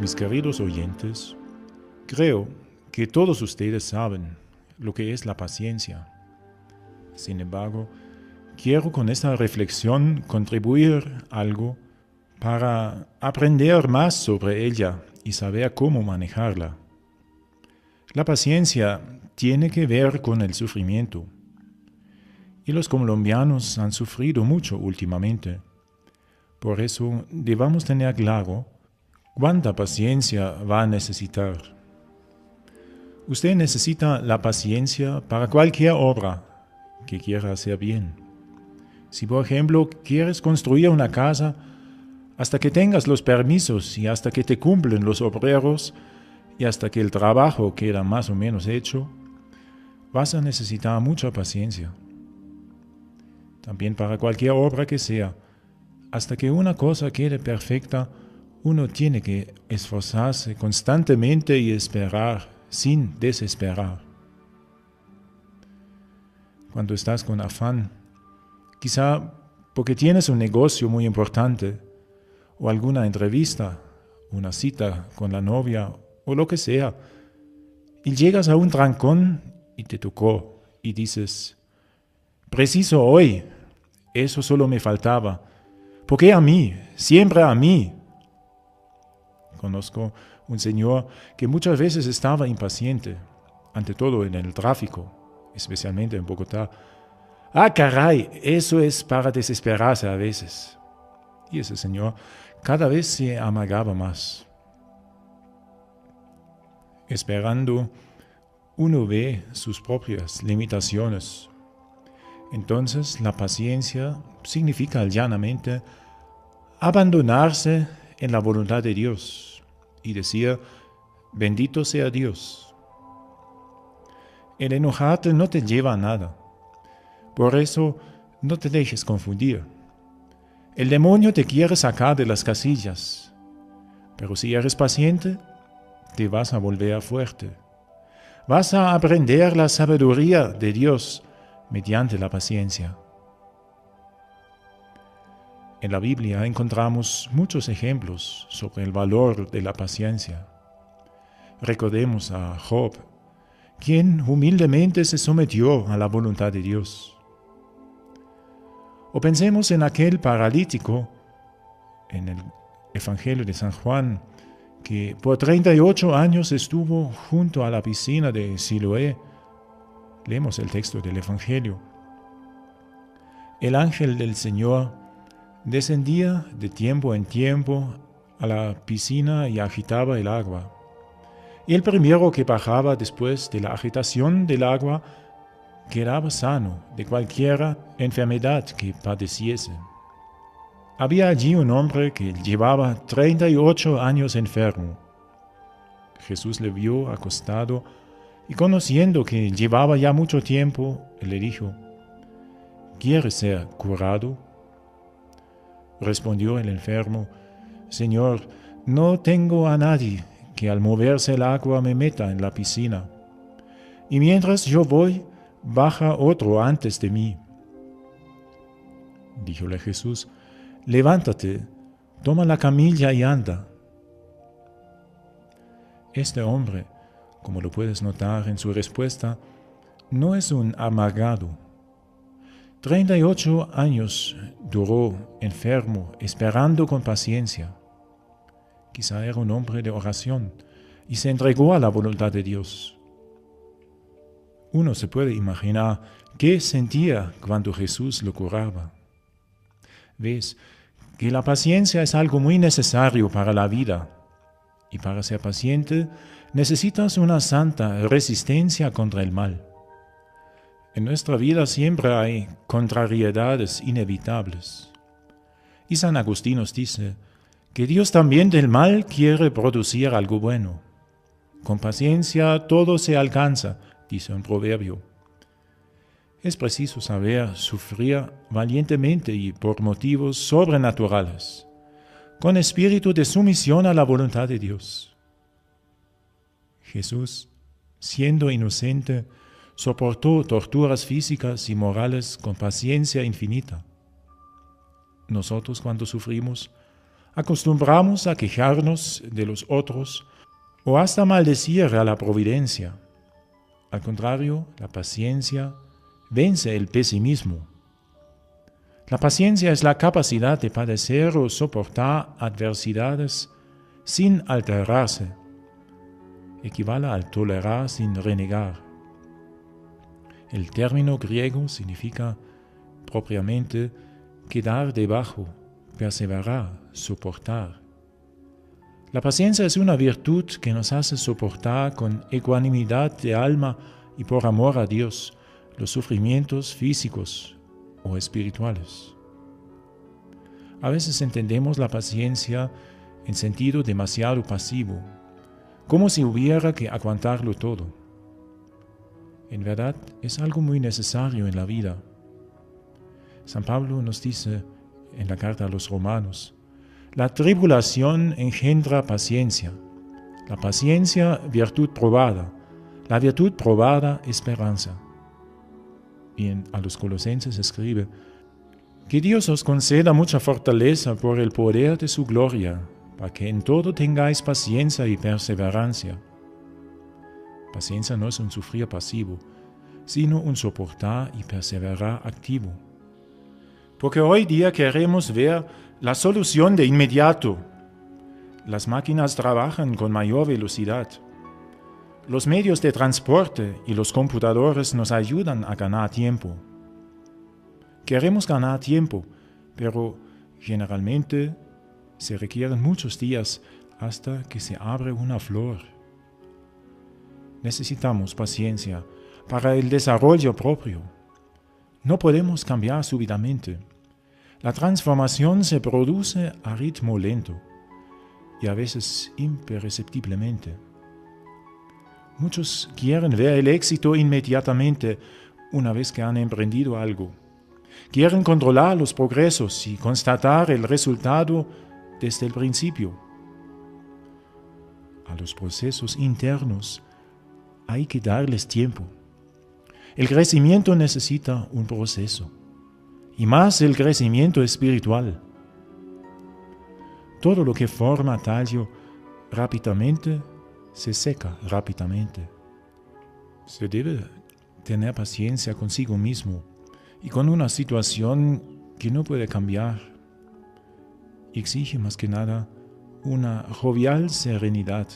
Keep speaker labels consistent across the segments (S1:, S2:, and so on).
S1: Mis queridos oyentes, creo que todos ustedes saben lo que es la paciencia. Sin embargo, quiero con esta reflexión contribuir algo para aprender más sobre ella y saber cómo manejarla. La paciencia tiene que ver con el sufrimiento. Y los colombianos han sufrido mucho últimamente. Por eso debamos tener claro cuánta paciencia va a necesitar. Usted necesita la paciencia para cualquier obra que quiera hacer bien. Si por ejemplo quieres construir una casa, hasta que tengas los permisos y hasta que te cumplen los obreros y hasta que el trabajo queda más o menos hecho, vas a necesitar mucha paciencia. También para cualquier obra que sea, hasta que una cosa quede perfecta, uno tiene que esforzarse constantemente y esperar sin desesperar. Cuando estás con afán, quizá porque tienes un negocio muy importante, o alguna entrevista, una cita con la novia, o lo que sea, y llegas a un trancón y te tocó, y dices, preciso hoy, eso solo me faltaba. ¿Por qué a mí? Siempre a mí. Conozco un señor que muchas veces estaba impaciente, ante todo en el tráfico, especialmente en Bogotá. ¡Ah, caray! Eso es para desesperarse a veces. Y ese señor cada vez se amargaba más. Esperando, uno ve sus propias limitaciones. Entonces, la paciencia significa llanamente abandonarse en la voluntad de Dios y decir, bendito sea Dios. El enojarte no te lleva a nada. Por eso, no te dejes confundir. El demonio te quiere sacar de las casillas, pero si eres paciente, te vas a volver fuerte. Vas a aprender la sabiduría de Dios mediante la paciencia. En la Biblia encontramos muchos ejemplos sobre el valor de la paciencia. Recordemos a Job, quien humildemente se sometió a la voluntad de Dios. O pensemos en aquel paralítico en el Evangelio de San Juan, que por 38 años estuvo junto a la piscina de Siloé. Leemos el texto del Evangelio. El ángel del Señor descendía de tiempo en tiempo a la piscina y agitaba el agua. Y el primero que bajaba después de la agitación del agua quedaba sano de cualquier enfermedad que padeciese. Había allí un hombre que llevaba 38 años enfermo. Jesús le vio acostado y conociendo que llevaba ya mucho tiempo, le dijo, ¿quieres ser curado? Respondió el enfermo, Señor, no tengo a nadie que al moverse el agua me meta en la piscina. Y mientras yo voy, baja otro antes de mí. Díjole Jesús, levántate, toma la camilla y anda. Este hombre, como lo puedes notar en su respuesta, no es un amargado. 38 años duró enfermo, esperando con paciencia. Quizá era un hombre de oración y se entregó a la voluntad de Dios. Uno se puede imaginar qué sentía cuando Jesús lo curaba. Ves que la paciencia es algo muy necesario para la vida, y para ser paciente necesitas una santa resistencia contra el mal. En nuestra vida siempre hay contrariedades inevitables. Y San Agustín nos dice que Dios también del mal quiere producir algo bueno. Con paciencia todo se alcanza, dice un proverbio. Es preciso saber sufrir valientemente y por motivos sobrenaturales, con espíritu de sumisión a la voluntad de Dios. Jesús, siendo inocente, soportó torturas físicas y morales con paciencia infinita. Nosotros, cuando sufrimos, Acostumbramos a quejarnos de los otros o hasta maldecir a la providencia. Al contrario, la paciencia vence el pesimismo. La paciencia es la capacidad de padecer o soportar adversidades sin alterarse. Equivale al tolerar sin renegar. El término griego significa propiamente quedar debajo, perseverar, soportar. La paciencia es una virtud que nos hace soportar con ecuanimidad de alma y por amor a Dios los sufrimientos físicos o espirituales. A veces entendemos la paciencia en sentido demasiado pasivo, como si hubiera que aguantarlo todo. En verdad, es algo muy necesario en la vida. San Pablo nos dice en la carta a los Romanos: la tribulación engendra paciencia, la paciencia virtud probada, la virtud probada esperanza. Y a los Colosenses escribe: que Dios os conceda mucha fortaleza por el poder de su gloria, para que en todo tengáis paciencia y perseverancia. Paciencia no es un sufrir pasivo, sino un soportar y perseverar activo. Porque hoy día queremos ver la solución de inmediato. Las máquinas trabajan con mayor velocidad. Los medios de transporte y los computadores nos ayudan a ganar tiempo. Queremos ganar tiempo, pero generalmente se requieren muchos días hasta que se abre una flor. Necesitamos paciencia para el desarrollo propio. No podemos cambiar súbitamente. La transformación se produce a ritmo lento y a veces imperceptiblemente. Muchos quieren ver el éxito inmediatamente una vez que han emprendido algo. Quieren controlar los progresos y constatar el resultado desde el principio. A los procesos internos hay que darles tiempo. El crecimiento necesita un proceso, y más el crecimiento espiritual. Todo lo que forma tallo rápidamente se seca rápidamente. Se debe tener paciencia consigo mismo y con una situación que no puede cambiar. Exige más que nada una jovial serenidad.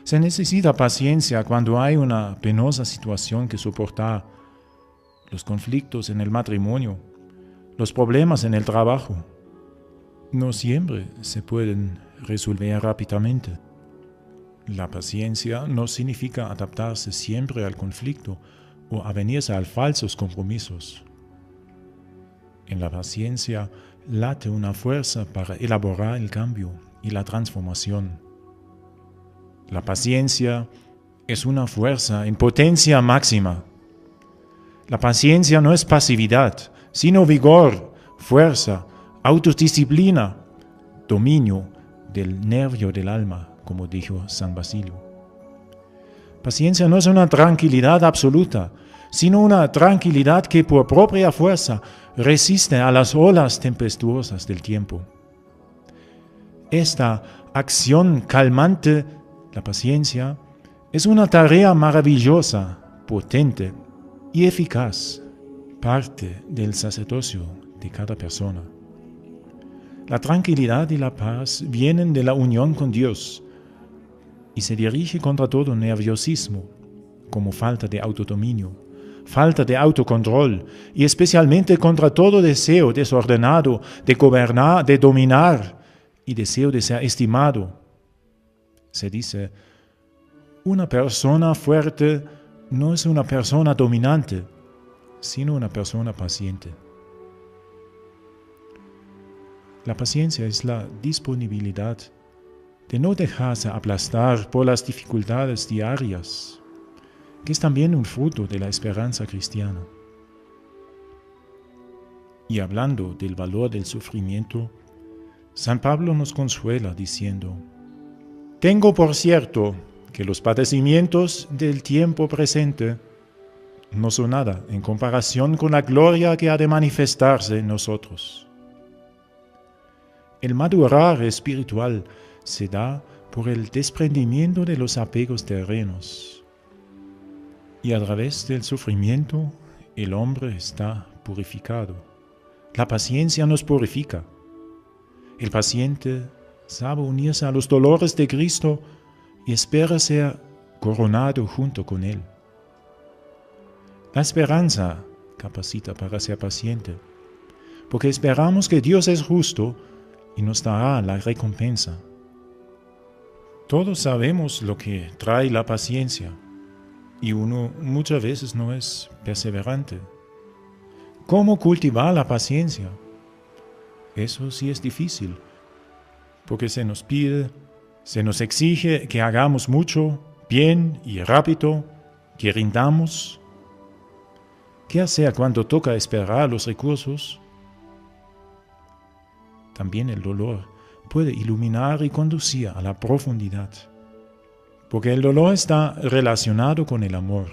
S1: Se necesita paciencia cuando hay una penosa situación que soportar, los conflictos en el matrimonio, los problemas en el trabajo. No siempre se pueden resolver rápidamente. La paciencia no significa adaptarse siempre al conflicto o avenirse a falsos compromisos. En la paciencia late una fuerza para elaborar el cambio y la transformación. La paciencia es una fuerza en potencia máxima. La paciencia no es pasividad, sino vigor, fuerza, autodisciplina, dominio del nervio del alma, como dijo San Basilio. Paciencia no es una tranquilidad absoluta, sino una tranquilidad que por propia fuerza resiste a las olas tempestuosas del tiempo. Esta acción calmante, la paciencia, es una tarea maravillosa, potente y eficaz, parte del sacerdocio de cada persona. La tranquilidad y la paz vienen de la unión con Dios y se dirige contra todo nerviosismo, como falta de autodominio, falta de autocontrol y especialmente contra todo deseo desordenado de gobernar, de dominar y deseo de ser estimado. Se dice: una persona fuerte no es una persona dominante, sino una persona paciente. La paciencia es la disponibilidad de no dejarse aplastar por las dificultades diarias, que es también un fruto de la esperanza cristiana. Y hablando del valor del sufrimiento, San Pablo nos consuela diciendo: tengo por cierto que los padecimientos del tiempo presente no son nada en comparación con la gloria que ha de manifestarse en nosotros. El madurar espiritual se da por el desprendimiento de los apegos terrenos. Y a través del sufrimiento, el hombre está purificado. La paciencia nos purifica. El paciente sabe unirse a los dolores de Cristo y espera ser coronado junto con Él. La esperanza capacita para ser paciente, porque esperamos que Dios es justo y nos dará la recompensa. Todos sabemos lo que trae la paciencia, y uno muchas veces no es perseverante. ¿Cómo cultivar la paciencia? Eso sí es difícil, porque se nos pide, se nos exige que hagamos mucho, bien y rápido, que rindamos. ¿Qué hacer cuando toca esperar los recursos? También el dolor puede iluminar y conducir a la profundidad, porque el dolor está relacionado con el amor.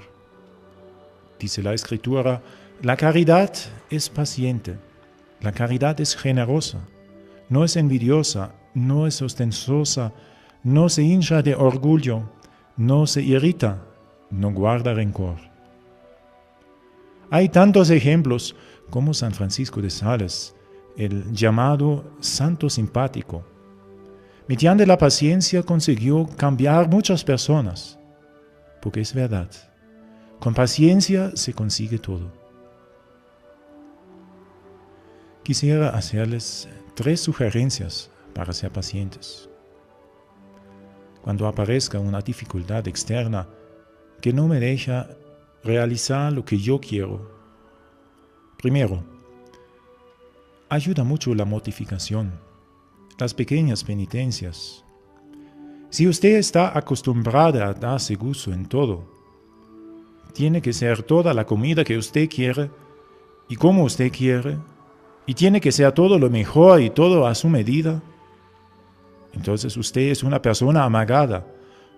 S1: Dice la Escritura, la caridad es paciente, la caridad es generosa, no es envidiosa, no es ostentosa, no se hincha de orgullo, no se irrita, no guarda rencor. Hay tantos ejemplos como San Francisco de Sales, el llamado santo simpático. Mediante la paciencia consiguió cambiar muchas personas, porque es verdad, con paciencia se consigue todo. Quisiera hacerles 3 sugerencias para ser pacientes. Cuando aparezca una dificultad externa que no me deja realizar lo que yo quiero. Primero, ayuda mucho la mortificación, las pequeñas penitencias. Si usted está acostumbrada a darse gusto en todo, tiene que ser toda la comida que usted quiere y como usted quiere, y tiene que ser todo lo mejor y todo a su medida, entonces usted es una persona amargada,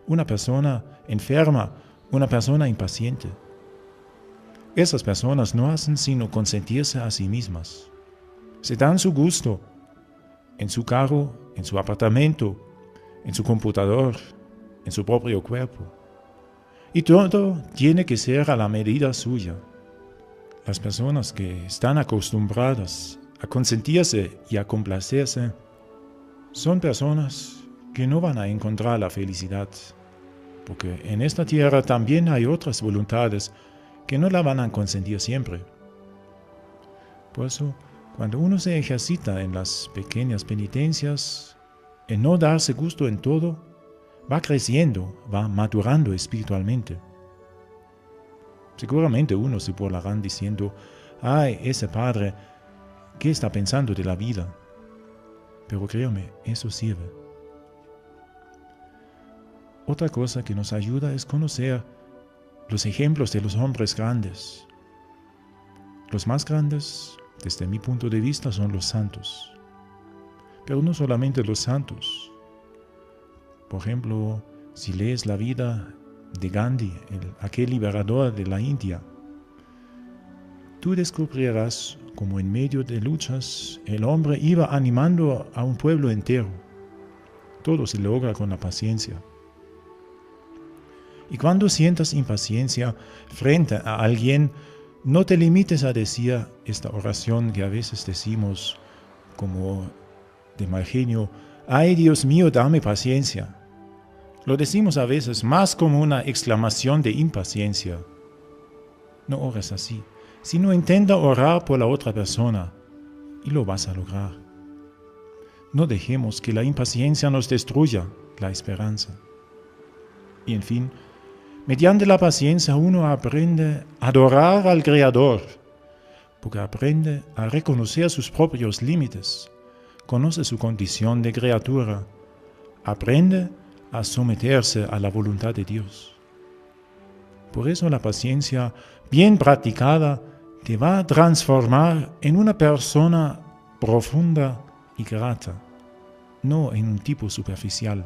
S1: una persona enferma, una persona impaciente. Esas personas no hacen sino consentirse a sí mismas. Se dan su gusto en su carro, en su apartamento, en su computador, en su propio cuerpo. Y todo tiene que ser a la medida suya. Las personas que están acostumbradas a consentirse y a complacerse son personas que no van a encontrar la felicidad, porque en esta tierra también hay otras voluntades que no la van a consentir siempre. Por eso, cuando uno se ejercita en las pequeñas penitencias, en no darse gusto en todo, va creciendo, va madurando espiritualmente. Seguramente uno se burlará diciendo, ¡ay, ese padre! ¿Qué está pensando de la vida? Pero créame, eso sirve. Otra cosa que nos ayuda es conocer los ejemplos de los hombres grandes. Los más grandes, desde mi punto de vista, son los santos. Pero no solamente los santos. Por ejemplo, si lees la vida de Gandhi, aquel liberador de la India, tú descubrirás como en medio de luchas el hombre iba animando a un pueblo entero. Todo se logra con la paciencia. Y cuando sientas impaciencia frente a alguien, no te limites a decir esta oración que a veces decimos como de mal genio, ¡ay, Dios mío, dame paciencia! Lo decimos a veces más como una exclamación de impaciencia. No ores así, sino intenta orar por la otra persona y lo vas a lograr. No dejemos que la impaciencia nos destruya la esperanza. Y en fin, mediante la paciencia uno aprende a adorar al Creador, porque aprende a reconocer sus propios límites, conoce su condición de criatura, aprende a someterse a la voluntad de Dios. Por eso la paciencia bien practicada te va a transformar en una persona profunda y grata, no en un tipo superficial.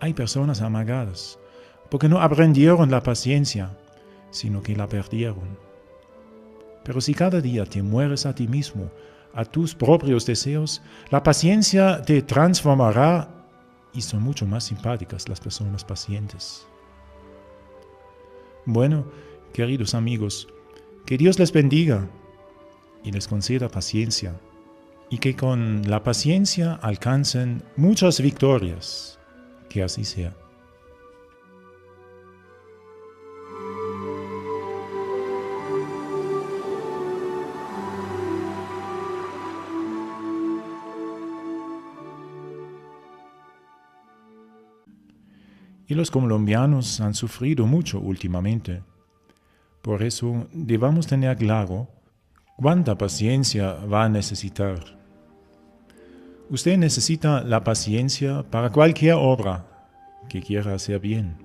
S1: Hay personas amargadas porque no aprendieron la paciencia, sino que la perdieron. Pero si cada día te mueres a ti mismo a tus propios deseos, la paciencia te transformará y son mucho más simpáticas las personas pacientes. Bueno, queridos amigos, que Dios les bendiga y les conceda paciencia, y que con la paciencia alcancen muchas victorias. Que así sea. Y los colombianos han sufrido mucho últimamente. Por eso debamos tener claro cuánta paciencia va a necesitar. Usted necesita la paciencia para cualquier obra que quiera hacer bien.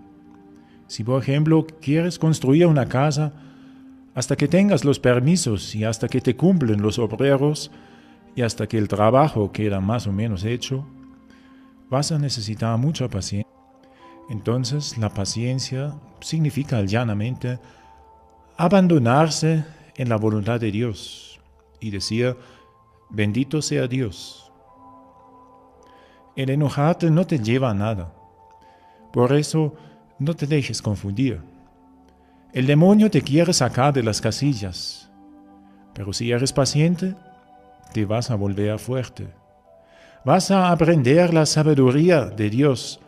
S1: Si por ejemplo quieres construir una casa, hasta que tengas los permisos y hasta que te cumplen los obreros y hasta que el trabajo queda más o menos hecho, vas a necesitar mucha paciencia. Entonces la paciencia significa llanamente abandonarse en la voluntad de Dios y decir, bendito sea Dios. El enojarte no te lleva a nada. Por eso no te dejes confundir. El demonio te quiere sacar de las casillas, pero si eres paciente, te vas a volver fuerte. Vas a aprender la sabiduría de Dios.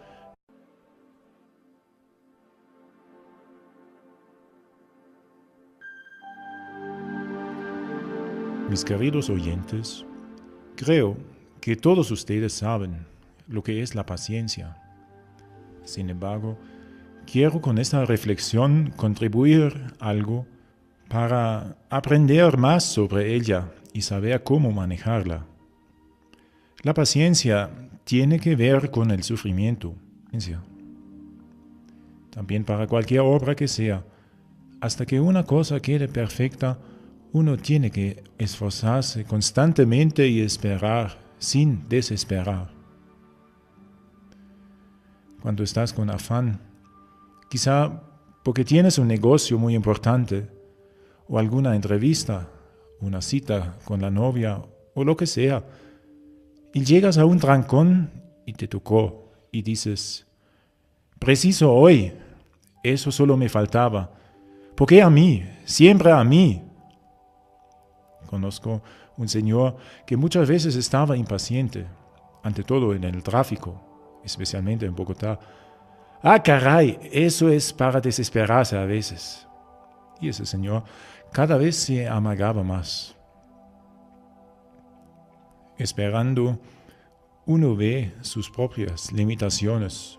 S1: Mis queridos oyentes, creo que todos ustedes saben lo que es la paciencia. Sin embargo, quiero con esta reflexión contribuir algo para aprender más sobre ella y saber cómo manejarla. La paciencia tiene que ver con el sufrimiento. También para cualquier obra que sea, hasta que una cosa quede perfecta, uno tiene que esforzarse constantemente y esperar sin desesperar. Cuando estás con afán, quizá porque tienes un negocio muy importante, o alguna entrevista, una cita con la novia, o lo que sea, y llegas a un trancón y te tocó, y dices, preciso hoy, eso solo me faltaba. ¿Por qué a mí? Siempre a mí. Conozco un señor que muchas veces estaba impaciente, ante todo en el tráfico, especialmente en Bogotá. ¡Ah, caray! Eso es para desesperarse a veces. Y ese señor cada vez se amargaba más. Esperando, uno ve sus propias limitaciones